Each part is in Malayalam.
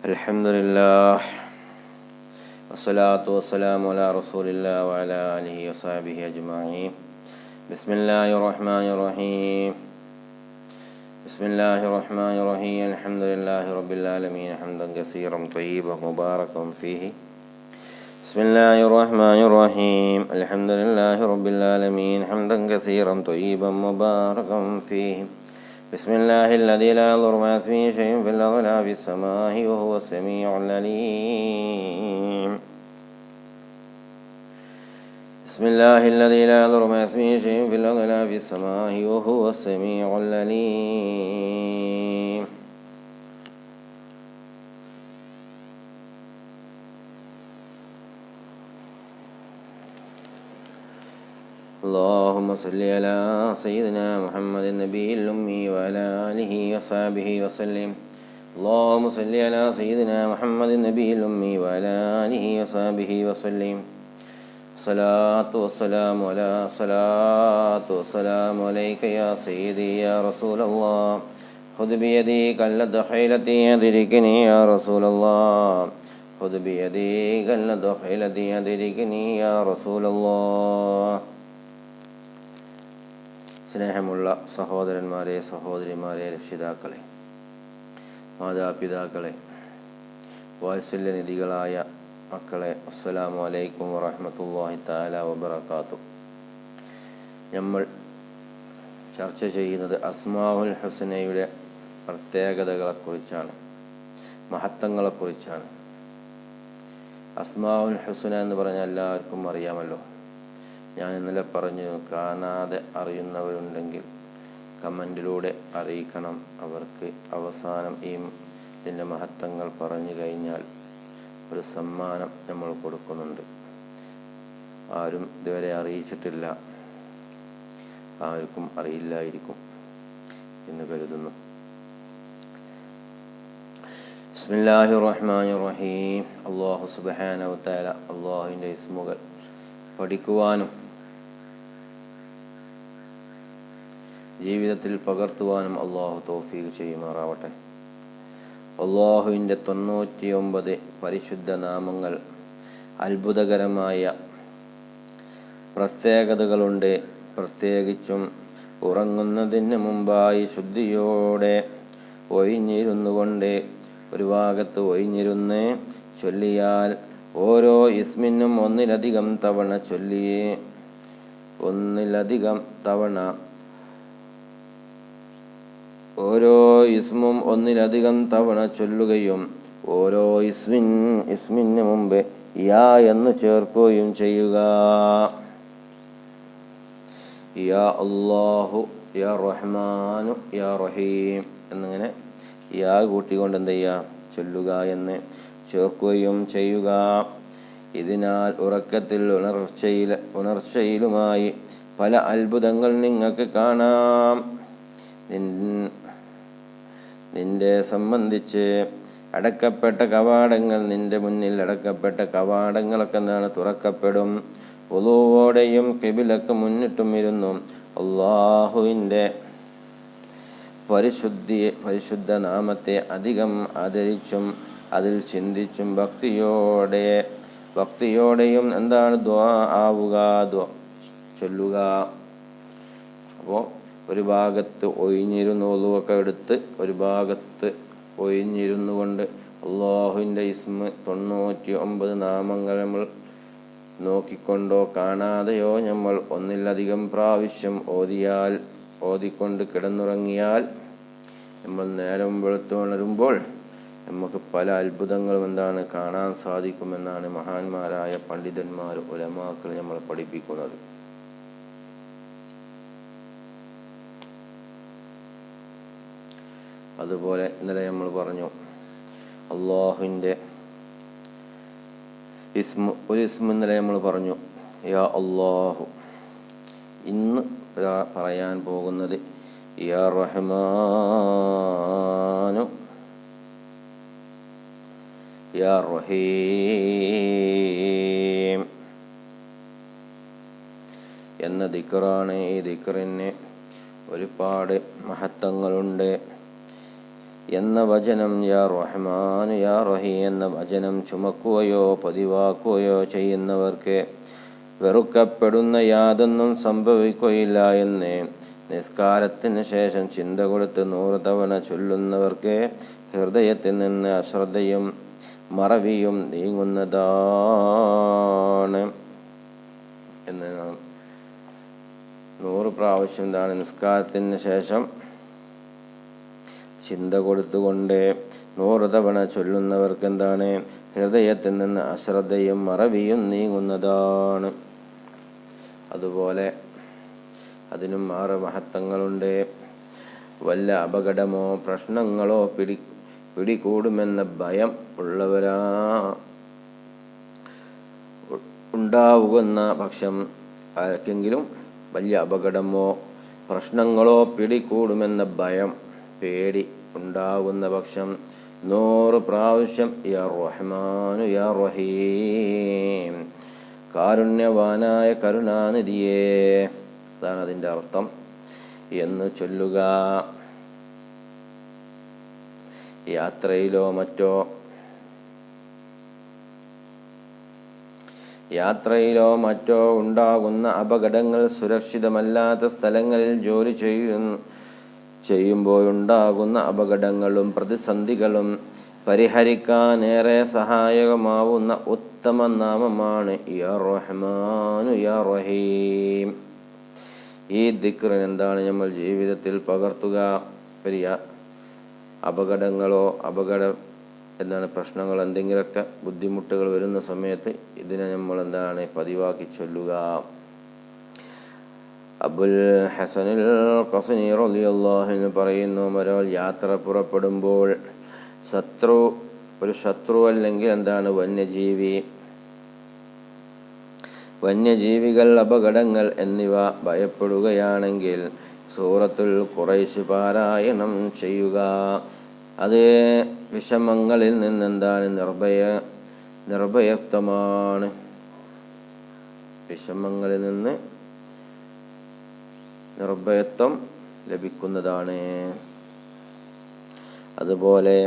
അൽഹംദുലില്ലാഹ് വസ്സലാത്തു വസ്സലാമു അലാ റസൂലില്ലാഹി വഅലാ ആലിഹി വസഹ്ബിഹി അജ്മഈൻ. ബിസ്മില്ലാഹിർ റഹ്മാനിർ റഹീം. ബിസ്മില്ലാഹിർ റഹ്മാനിർ റഹീം. അൽഹംദുലില്ലാഹി റബ്ബിൽ ആലമീൻ ഹംദൻ കസീറൻ ത്വയ്യിബൻ മുബാറകൻ ഫീഹി. ബിസ്മില്ലാഹിർ റഹ്മാനിർ റഹീം. അൽഹംദുലില്ലാഹി റബ്ബിൽ ആലമീൻ ഹംദൻ കസീറൻ ത്വയ്യിബൻ മുബാറകൻ ഫീഹി. ബിസ്മില്ലാഹില്ലദീ ലാ യദുറു മഅ ഇസ്മിഹി ശൈഉൻ ഫിൽ അർളി വലാ ഫിസ് സമാഇ വഹുവ സമീഉൽ അലീം. ബിസ്മില്ലാഹില്ലദീ ലാ യദുറു മഅ ഇസ്മിഹി ശൈഉൻ ഫിൽ അർളി വലാ ഫിസ് സമാഇ വഹുവ സമീഉൽ അലീം. اللهم صل على سيدنا محمد النبي الأمي وعلى آله وصحبه وسلم. اللهم صل على سيدنا محمد النبي الأمي وعلى آله وصحبه وسلم. صلاة والسلام عليك يا سيدي يا رسول الله. خذ بيدي قلت حيلتي أدركني يا رسول الله. خذ بيدي قلت حيلتي أدركني يا رسول الله. സ്നേഹമുള്ള സഹോദരന്മാരെ, സഹോദരിമാരെ, രക്ഷിതാക്കളെ, മാതാപിതാക്കളെ, വാത്സല്യനിധികളായ മക്കളെ, അസ്സലാമു അലൈക്കും വറഹ്മത്തുള്ളാഹി തആല വബറകാതുഹു. നമ്മൾ ചർച്ച ചെയ്യുന്നത് അസ്മാഉൽ ഹുസ്നയുടെ പ്രത്യേകതകളെക്കുറിച്ചാണ്, മഹത്വങ്ങളെക്കുറിച്ചാണ്. അസ്മാഉൽ ഹുസ്ന എന്ന് പറഞ്ഞാൽ എല്ലാവർക്കും അറിയാമല്ലോ. ഞാൻ ഇന്നലെ പറഞ്ഞു, കാണാതെ അറിയുന്നവരുണ്ടെങ്കിൽ കമൻറ്റിലൂടെ അറിയിക്കണം. അവർക്ക് അവസാനം ഇതിൻ്റെ മഹത്വങ്ങൾ പറഞ്ഞു കഴിഞ്ഞാൽ ഒരു സമ്മാനം നമ്മൾ കൊടുക്കുന്നുണ്ട്. ആരും ഇതുവരെ അറിയിച്ചിട്ടില്ല, ആർക്കും അറിയില്ലായിരിക്കും എന്ന് കരുതുന്നു. ബിസ്മില്ലാഹിർ റഹ്മാനിർ റഹീം. അല്ലാഹു സുബ്ഹാനഹു വ തആല അല്ലാഹുവിൻ്റെ ഇസ്മുകൾ പഠിക്കുവാനും ജീവിതത്തിൽ പകർത്തുവാനും അള്ളാഹു തൗഫീഖ് ചെയ്യുമാറാവട്ടെ. അള്ളാഹുവിൻ്റെ 99 പരിശുദ്ധ നാമങ്ങൾ അത്ഭുതകരമായ പ്രത്യേകതകളുണ്ട്. പ്രത്യേകിച്ചും ഉറങ്ങുന്നതിന് മുമ്പായി ശുദ്ധിയോടെ ഒഴിഞ്ഞിരുന്നുകൊണ്ട് ഒരു ഭാഗത്ത് ഒഴിഞ്ഞിരുന്ന് ചൊല്ലിയാൽ ഓരോ ഇസ്മിനും ഒന്നിലധികം തവണ ഓരോ ഇസ്മും ഒന്നിലധികം തവണ ചൊല്ലുകയും ഓരോ ഇസ്മിന് മുമ്പ് യാ എന്ന് ചേർക്കുകയും ചെയ്യുക. യാ അല്ലാഹു, യാ റഹ്മാനു, യാ റഹീം എന്നിങ്ങനെ യാ കൂട്ടിക്കൊണ്ട് എന്ത് ചെയ്യുക, ചൊല്ലുക എന്ന് ചേർക്കുകയും ചെയ്യുക. ഇതിനാൽ ഉറക്കത്തിൽ ഉണർച്ചയിലുമായി പല അത്ഭുതങ്ങൾ നിങ്ങൾക്ക് കാണാം. നിന്റെ സംബന്ധിച്ച് അടക്കപ്പെട്ട കവാടങ്ങൾ, നിന്റെ മുന്നിൽ അടക്കപ്പെട്ട കവാടങ്ങളൊക്കെ എന്താണ്, തുറക്കപ്പെടും. വുളൂവോടെയും ഖിബിലക്ക് മുന്നിട്ടും ഇരുന്നും അല്ലാഹുവിൻ്റെ പരിശുദ്ധ നാമത്തെ അധികം ആദരിച്ചും അതിൽ ചിന്തിച്ചും ഭക്തിയോടെയും എന്താണ് ദുആ ആവുക, ചൊല്ലുക. അപ്പോൾ ഒരു ഭാഗത്ത് ഒഴിഞ്ഞിരുന്ന് ഒളുവൊക്കെ എടുത്ത് ഒരു ഭാഗത്ത് ഒഴിഞ്ഞിരുന്നു കൊണ്ട് അല്ലാഹുവിൻ്റെ ഇസ്മ് 99 നാമങ്ങൾ നമ്മൾ നോക്കിക്കൊണ്ടോ കാണാതെയോ നമ്മൾ ഒന്നിലധികം പ്രാവശ്യം ഓതിക്കൊണ്ട് കിടന്നുറങ്ങിയാൽ നമ്മൾ നേരം വെളുത്ത് ഉണരുമ്പോൾ നമുക്ക് പല അത്ഭുതങ്ങളും എന്താണ് കാണാൻ സാധിക്കുമെന്നാണ് മഹാന്മാരായ പണ്ഡിതന്മാർ, ഉലമാക്കൾ നമ്മളെ പഠിപ്പിക്കുന്നത്. അതുപോലെ ഇന്നലെ നമ്മൾ പറഞ്ഞു, അല്ലാഹുവിൻ്റെ ഒരു ഇസ്മ ഇന്നലെ നമ്മൾ പറഞ്ഞു യാ അല്ലാഹു. ഇന്ന് പറയാൻ പോകുന്നത് യാ റഹ്മാനു, യാ റഹീം എന്ന ദിക്റാണ്. ഈ ദിക്റിന് ഒരുപാട് മഹത്വങ്ങളുണ്ട്. എന്ന വചനം യാ റഹ്മാനു യാ റഹീം എന്ന വചനം ചുമക്കുകയോ പതിവാക്കുകയോ ചെയ്യുന്നവർക്ക് വെറുക്കപ്പെടുന്ന യാതൊന്നും സംഭവിക്കുകയില്ല എന്ന് നിസ്കാരത്തിന് ശേഷം ചിന്ത കൊടുത്ത് 100 തവണ ചൊല്ലുന്നവർക്ക് ഹൃദയത്തിൽ നിന്ന് അശ്രദ്ധയും മറവിയും നീങ്ങുന്നതാണ് എന്ന് 100 പ്രാവശ്യം എന്താണ് നിസ്കാരത്തിന് ശേഷം ചിന്ത കൊടുത്തുകൊണ്ട് 100 തവണ ചൊല്ലുന്നവർക്ക് എന്താണ് ഹൃദയത്തിൽ നിന്ന് അശ്രദ്ധയും മറവിയും നീങ്ങുന്നതാണ്. അതുപോലെ അതിനും 6 മഹത്വങ്ങളുണ്ട്. വല്ല അപകടമോ പ്രശ്നങ്ങളോ പിടികൂടുമെന്ന ഭയം ഉള്ളവരാ ഉണ്ടാവുന്ന പക്ഷം ആർക്കെങ്കിലും വലിയ അപകടമോ പ്രശ്നങ്ങളോ പിടികൂടുമെന്ന ഭയം പേടി ഉണ്ടാകുന്ന പക്ഷം 100 പ്രാവശ്യം യാ റഹ്മാനു യാ റഹീം കാരുണ്യവാനായ കരുണാനിധിയേ, അതാണ് അതിൻ്റെ അർത്ഥം, എന്ന് ചൊല്ലുക. യാത്രയിലോ മറ്റോ ഉണ്ടാകുന്ന അപകടങ്ങൾ, സുരക്ഷിതമല്ലാത്ത സ്ഥലങ്ങളിൽ ജോലി ചെയ്യുമ്പോഴുണ്ടാകുന്ന അപകടങ്ങളും പ്രതിസന്ധികളും പരിഹരിക്കാൻ ഏറെ സഹായകമാവുന്ന ഉത്തമ നാമമാണ് യാ റഹ്മാനു യാ റഹീം. ഈ ദിക്റിന് എന്താണ് നമ്മൾ ജീവിതത്തിൽ പകർത്തുക? വലിയ അപകടങ്ങളോ പ്രശ്നങ്ങളോ എന്തെങ്കിലുമൊക്കെ ബുദ്ധിമുട്ടുകൾ വരുന്ന സമയത്ത് ഇതിനെ നമ്മൾ എന്താണ് പതിവാക്കി ചൊല്ലുക. അബുൽ ഹസനിൽ ഖസ്നി റളിയല്ലാഹു അൻഹു പറയുന്നു, ഒരാൾ യാത്ര പുറപ്പെടുമ്പോൾ ഒരു ശത്രു അല്ലെങ്കിൽ എന്താണ് വന്യജീവികൾ, അപകടങ്ങൾ എന്നിവ ഭയപ്പെടുകയാണെങ്കിൽ സൂറത്തുൽ ഖുറൈശ് പാരായണം ചെയ്യുക. അത് വിഷമങ്ങളിൽ നിന്നെന്താണ് നിർഭയത്വമാണ്. വിഷമങ്ങളിൽ നിന്ന് നിർഭയത്വം ലഭിക്കുന്നതാണ്. അതുപോലെ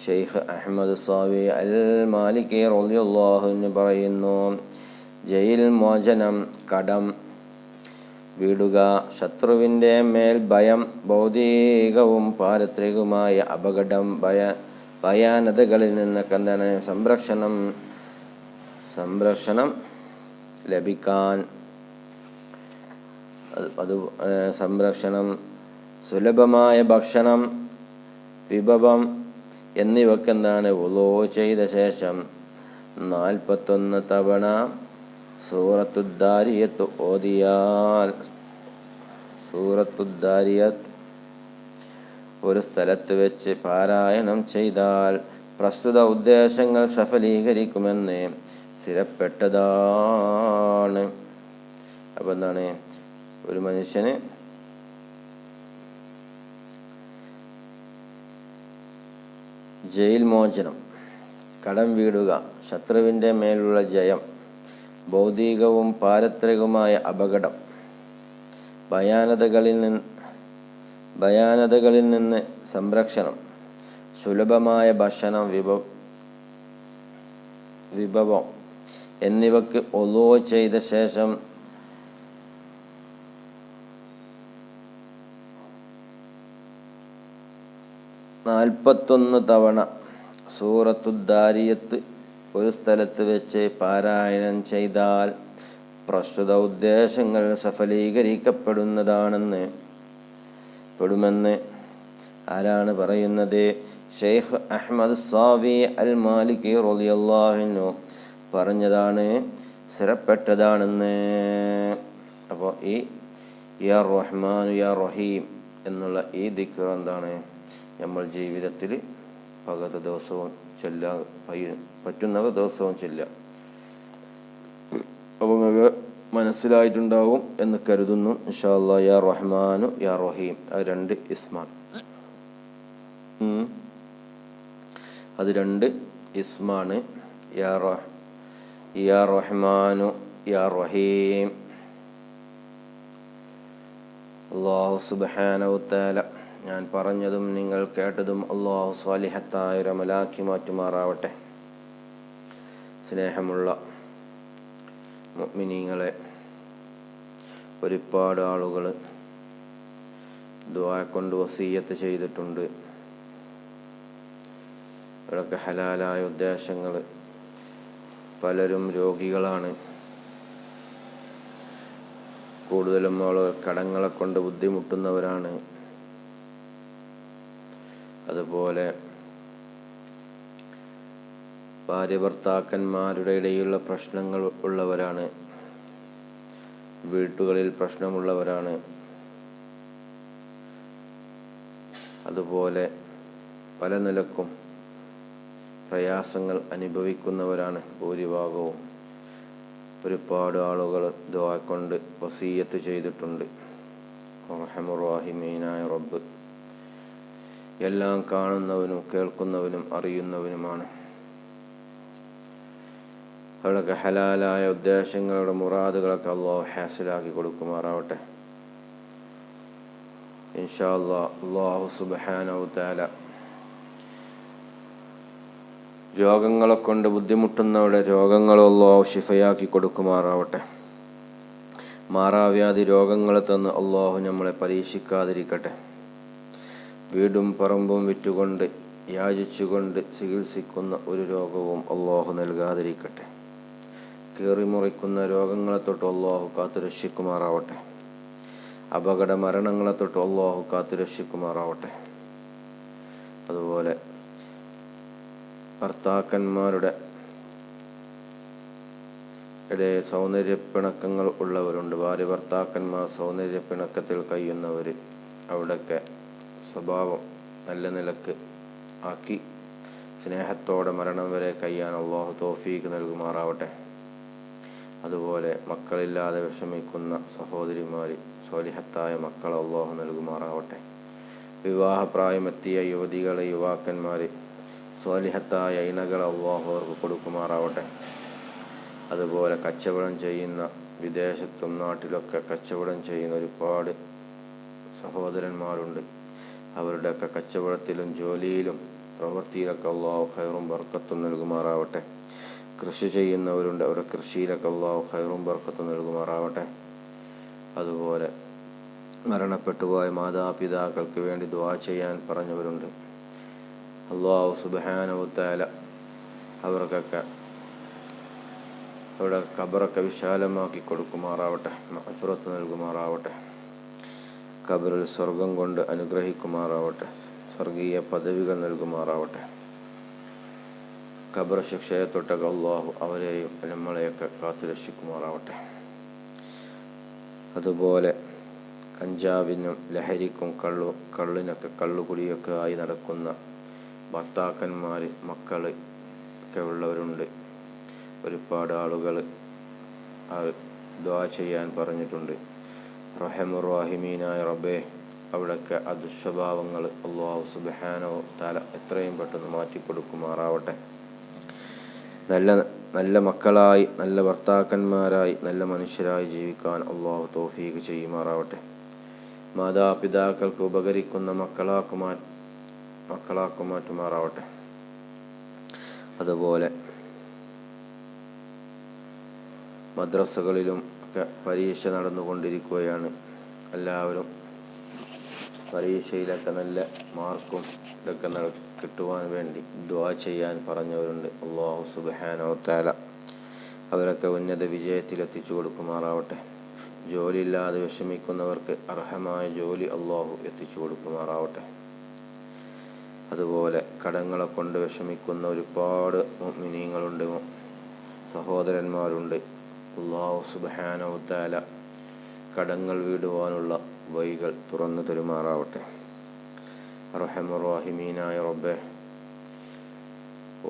ഷെയ്ഖ് അഹ്മദ് സാവി അൽ മാലിക്കി റളിയല്ലാഹു അൻഹു പറയുന്നു, ജയിൽ മോചനം, കടം വീടുക, ശത്രുവിൻ്റെ മേൽ ഭയം, ഭൗതികവും പാരത്രികവുമായ അപകടം, ഭയാനതകളിൽ നിന്നൊക്കെ എന്താണ് സംരക്ഷണം ലഭിക്കാൻ, സംരക്ഷണം, സുലഭമായ ഭക്ഷണം, വിഭവം എന്നിവയ്ക്ക് എന്താണ് വുളൂ ചെയ്ത ശേഷം 41 തവണ സൂറത്തുദ്ദാരിയത്ത് ഓതിയാൽ, സൂറത്തുദ്ദാരിയത്ത് ഒരു സ്ഥലത്ത് വെച്ച് പാരായണം ചെയ്താൽ പ്രസ്തുത ഉദ്ദേശങ്ങൾ സഫലീകരിക്കുമെന്ന് സ്ഥിരപ്പെട്ടതാണ്. അപ്പം എന്താണ് ഒരു മനുഷ്യന് ജയിൽ മോചനം, കടം വീടുക, ശത്രുവിൻ്റെ മേലുള്ള ജയം, ഭൗതികവും പാരത്രികവുമായ അപകടം, ഭയാനതകളിൽ നിന്ന് സംരക്ഷണം, സുലഭമായ ഭക്ഷണം, വിഭവം എന്നിവയ്ക്ക് വുളൂ ചെയ്ത ശേഷം 41 തവണ സൂറത്തുദ്ദാരിയത്ത് ഒരു സ്ഥലത്ത് വെച്ച് പാരായണം ചെയ്താൽ പ്രസ്തുത ഉദ്ദേശങ്ങൾ സഫലീകരിക്കപ്പെടുമെന്ന് ആരാണ് പറയുന്നത്? ഷെയ്ഖ് അഹ്മദ് സാവി അൽ മാലിക്കി റളിയല്ലാഹു അൻഹു പറഞ്ഞതാണ്, സ്ഥിരപ്പെട്ടതാണെന്ന്. അപ്പോൾ ഈ യാ റഹ്മാൻ യാ റഹീം എന്നുള്ള ഈ ദിക്ർ എന്താണ് നമ്മൾ ജീവിതത്തിൽ പകത്ത ദിവസവും ചൊല്ലാൻ പറ്റുന്നവ ദിവസവും ചൊല്ലുക. അപ്പോൾ നിങ്ങൾക്ക് മനസ്സിലായിട്ടുണ്ടാവും എന്ന് കരുതുന്നു. ഇൻഷാ അല്ലാഹ് യാ റഹ്മാനു യാ റഹീം അത് 2 ഇസ്മാണ്. അത് 2 ഇസ്മാണ്. യാ റഹ്മാനു യാ റഹീം. അല്ലാഹു സുബ്ഹാനഹു വ തആല ഞാൻ പറഞ്ഞതും നിങ്ങൾ കേട്ടതും അള്ളാഹു സ്വാലിഹത്തായ ഒരു അമലാക്കി മാറ്റുമാറാവട്ടെ. സ്നേഹമുള്ള മുഅ്മിനീങ്ങളെ, ഒരുപാട് ആളുകൾ ദുആ കൊണ്ട് വസിയ്യത്ത് ചെയ്തിട്ടുണ്ട്. അവരൊക്കെ ഹലാലായ ഉദ്ദേശങ്ങൾ. പലരും രോഗികളാണ്. കൂടുതലും ആളുകൾ കടങ്ങളെ കൊണ്ട് ബുദ്ധിമുട്ടുന്നവരാണ്. അതുപോലെ ഭാര്യ ഭർത്താക്കന്മാരുടെ ഇടയിലുള്ള പ്രശ്നങ്ങൾ ഉള്ളവരാണ്. വീട്ടുകളിൽ പ്രശ്നമുള്ളവരാണ്. അതുപോലെ പല നിലക്കും പ്രയാസങ്ങൾ അനുഭവിക്കുന്നവരാണ് ഭൂരിഭാഗവും. ഒരുപാട് ആളുകൾ ദുആ കൊണ്ട് വസിയ്യത്ത് ചെയ്തിട്ടുണ്ട്. അർഹമുർ റഹീമീനായ റബ്ബ് എല്ലാം കാണുന്നവനും കേൾക്കുന്നവനും അറിയുന്നവനുമാണ്. അവരുടെ ഹലാലായ ഉദ്ദേശങ്ങളുടെ മുറാദുകളൊക്കെ അള്ളാഹു ഹാസിലാക്കി കൊടുക്കുമാറാവട്ടെ. ഇൻഷാ അല്ലാഹ് അല്ലാഹു സുബ്ഹാനഹു വ തആല രോഗങ്ങളെ കൊണ്ട് ബുദ്ധിമുട്ടുന്നവരുടെ രോഗങ്ങൾ അള്ളാഹു ശിഫയാക്കി കൊടുക്കുമാറാവട്ടെ. മാറാവ്യാധി രോഗങ്ങളെ തന്ന് അള്ളാഹു നമ്മളെ പരീക്ഷിക്കാതിരിക്കട്ടെ. വീടും പറമ്പും വിറ്റുകൊണ്ട് യാചിച്ചുകൊണ്ട് ചികിത്സിക്കുന്ന ഒരു രോഗവും അള്ളാഹു നൽകാതിരിക്കട്ടെ. കീറിമുറിക്കുന്ന രോഗങ്ങളെ തൊട്ട് അള്ളാഹു കാത്തുരക്ഷിക്കുമാറാവട്ടെ. അപകട മരണങ്ങളെ തൊട്ട് അള്ളാഹു കാത്തുരക്ഷിക്കുമാറാവട്ടെ. അതുപോലെ ഭർത്താക്കന്മാരുടെ ഇടയിൽ സൗന്ദര്യപ്പിണക്കങ്ങൾ ഉള്ളവരുണ്ട്. ഭാര്യ ഭർത്താക്കന്മാർ സൗന്ദര്യപ്പിണക്കത്തിൽ കഴിയുന്നവർ, അവിടെയൊക്കെ സ്വഭാവം നല്ല നിലക്ക് ആക്കി സ്നേഹത്തോടെ മരണം വരെ കഴിയാൻ അള്ളാഹു തൗഫീഖ് നൽകുമാറാവട്ടെ. അതുപോലെ മക്കളില്ലാതെ വിഷമിക്കുന്ന സഹോദരിമാർ സ്വാലിഹത്തായ മക്കൾ അള്ളാഹു നൽകുമാറാവട്ടെ. വിവാഹപ്രായമെത്തിയ യുവതികളെ യുവാക്കന്മാർ സ്വാലിഹത്തായ ഇണകൾ അള്ളാഹു അവർക്ക് കൊടുക്കുമാറാവട്ടെ. അതുപോലെ കച്ചവടം ചെയ്യുന്ന വിദേശത്തും നാട്ടിലൊക്കെ കച്ചവടം ചെയ്യുന്ന ഒരുപാട് സഹോദരന്മാരുണ്ട്. അവരുടെയൊക്കെ കച്ചവടത്തിലും ജോലിയിലും പ്രവൃത്തിയിലൊക്കെ അള്ളാഹു ഖൈറും ബർക്കത്തും നൽകുമാറാവട്ടെ. കൃഷി ചെയ്യുന്നവരുണ്ട്. അവരുടെ കൃഷിയിലൊക്കെ അള്ളാഹു ഖൈറും ബർക്കത്തും നൽകുമാറാവട്ടെ. അതുപോലെ മരണപ്പെട്ടുപോയ മാതാപിതാക്കൾക്ക് വേണ്ടി ദുആ ചെയ്യാൻ പറഞ്ഞവരുണ്ട്. അല്ലാഹു സുബ്ഹാനഹു വ തആല അവർക്കൊക്കെ അവരുടെ ഖബറൊക്കെ വിശാലമാക്കി കൊടുക്കുമാറാവട്ടെ. മഗ്ഫിറത്ത് നൽകുമാറാവട്ടെ. ഖബറിൽ സ്വർഗം കൊണ്ട് അനുഗ്രഹിക്കുമാറാവട്ടെ. സ്വർഗീയ പദവികൾ നൽകുമാറാവട്ടെ. ഖബർ ശിക്ഷയെ തൊട്ടൊക്കെ അല്ലാഹു അവരെയും നമ്മളെയൊക്കെ കാത്തുരക്ഷിക്കുമാറാവട്ടെ. അതുപോലെ കഞ്ചാവിനും ലഹരിക്കും കള്ളിനൊക്കെ കള്ളുകുടിയൊക്കെ ആയി നടക്കുന്ന ഭർത്താക്കന്മാർ മക്കൾ ഒക്കെ ഉള്ളവരുണ്ട്. ഒരുപാട് ആളുകൾ ദുആ ചെയ്യാൻ പറഞ്ഞിട്ടുണ്ട്. റഹമുർ റഹീമീനായ റബ്ബേ, അവിടെയൊക്കെ ദുസ്വഭാവങ്ങൾ അല്ലാഹു സുബ്ഹാനഹു തആല എത്രയും പെട്ടെന്ന് മാറ്റിക്കൊടുക്കുമാറാവട്ടെ. നല്ല മക്കളായി, നല്ല ഭർത്താക്കന്മാരായി, നല്ല മനുഷ്യരായി ജീവിക്കാൻ അല്ലാഹു തൗഫീഖ് ചെയ്യുമാറാവട്ടെ. മാതാപിതാക്കൾക്ക് ഉപകരിക്കുന്ന മക്കളാക്കി മാറ്റുമാറാവട്ടെ. അതുപോലെ മദ്രസകളിലും ഒക്കെ പരീക്ഷ നടന്നുകൊണ്ടിരിക്കുകയാണ്. എല്ലാവരും പരീക്ഷയിലൊക്കെ നല്ല മാർക്കും ഇതൊക്കെ കിട്ടുവാൻ വേണ്ടി ദുആ ചെയ്യാൻ പറഞ്ഞവരുണ്ട്. അല്ലാഹു സുബ്ഹാനഹു വ തആല അവരൊക്കെ ഉന്നത വിജയത്തിലെത്തിച്ചു കൊടുക്കുമാറാവട്ടെ. ജോലിയില്ലാതെ വിഷമിക്കുന്നവർക്ക് അർഹമായ ജോലി അല്ലാഹു എത്തിച്ചു കൊടുക്കുമാറാവട്ടെ. അതുപോലെ കടങ്ങളെ കൊണ്ട് വിഷമിക്കുന്ന ഒരുപാട് മുഅ്മിനീങ്ങളുണ്ട്, സഹോദരന്മാരുണ്ട്. അല്ലാഹു സുബ്ഹാനഹു വ തആല കടങ്ങൾ വീടുവാനുള്ള വഴികൾ തുറന്നു തരുമാറാവട്ടെ. റഹമുർ റഹീമീനായ റബ്ബേ,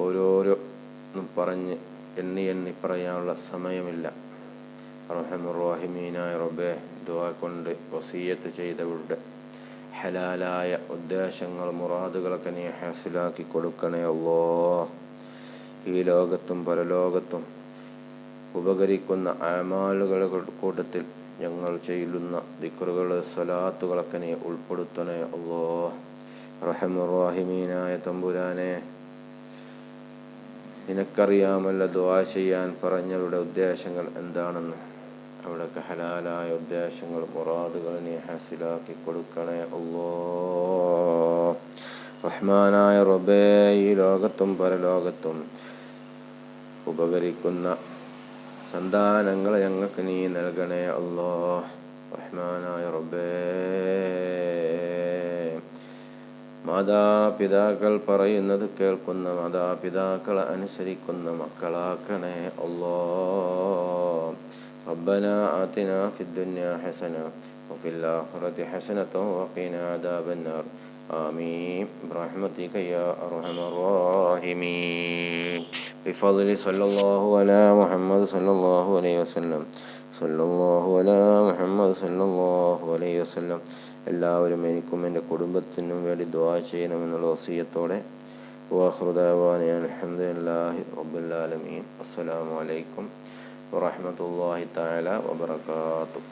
ഓരോന്നും പറഞ്ഞ് എണ്ണി പറയാനുള്ള സമയമില്ല. റഹമുർ റഹീമീനായ റബ്ബേ, ദുആ കൊണ്ട് വസിയ്യത്ത് ചെയ്തവരുടെ ഹലാലായ ഉദ്ദേശങ്ങൾ മുറാദുകളൊക്കെ നീ ഹാസിലാക്കി കൊടുക്കണേ അല്ലാഹ്. ഈ ലോകത്തും പരലോകത്തും ഉപകരിക്കുന്ന അമാലുകളുടെ കൂട്ടത്തിൽ ഞങ്ങൾ ചെയ്യുന്ന ദിക്റുകൾ സ്വലാത്തുകളൊക്കെ നീ ഉൾപ്പെടുത്തണേ അല്ലാഹ്. റഹ്മാനായ തമ്പുരാനെ, നിനക്കറിയാമല്ലോ ദുആ ചെയ്യാൻ പറഞ്ഞവരുടെ ഉദ്ദേശങ്ങൾ എന്താണെന്ന്. അവിടൊക്കെ ഹലാലായ ഉദ്ദേശങ്ങൾ, മുറാദുകൾ നീ ഹാസിലാക്കി കൊടുക്കണേ അല്ലാഹ്. റഹ്മാനായ റബ്ബേ, ഈ ലോകത്തും പരലോകത്തും ഉപകരിക്കുന്ന സന്താനങ്ങളെ ഞങ്ങൾക്ക് നീ നൽകണേ അല്ലാഹ്. റഹ്മാനായ റബ്ബേ, മാതാപിതാക്കൾ പറയുന്നത് കേൾക്കുന്ന, മാതാപിതാക്കളെ അനുസരിക്കുന്ന മക്കളാക്കണേ അല്ലാഹ്. റബ്ബനാ ആതിനാ ഫിദ്ദുനിയാ ഹസന വഫിൽ ആഖിറതി ഹസനതൻ വഖിനാ അദാബന്നാർ. ആമീൻ ബിറഹ്മതിക യാ അർഹമർ റഹീമീൻ. ബിഫദ്ലി സ്വല്ലല്ലാഹു അലാ മുഹമ്മദ് സ്വല്ലല്ലാഹു അലൈഹി വസല്ലം. സ്വല്ലല്ലാഹു അലാ മുഹമ്മദ് സ്വല്ലല്ലാഹു അലൈഹി വസല്ലം. എല്ലാവരും എനിക്കും എൻ്റെ കുടുംബത്തിനും വേണ്ടി ദുആ ചെയ്യണമെന്നുള്ള വസിയത്തോടെ വആഖിറു ദഅവാനാ അൽഹംദുലില്ലാഹി റബ്ബിൽ ആലമീൻ. അസ്സലാമു അലൈക്കും വറഹ്മത്തുള്ളാഹി തആല വബറകാതുഹു.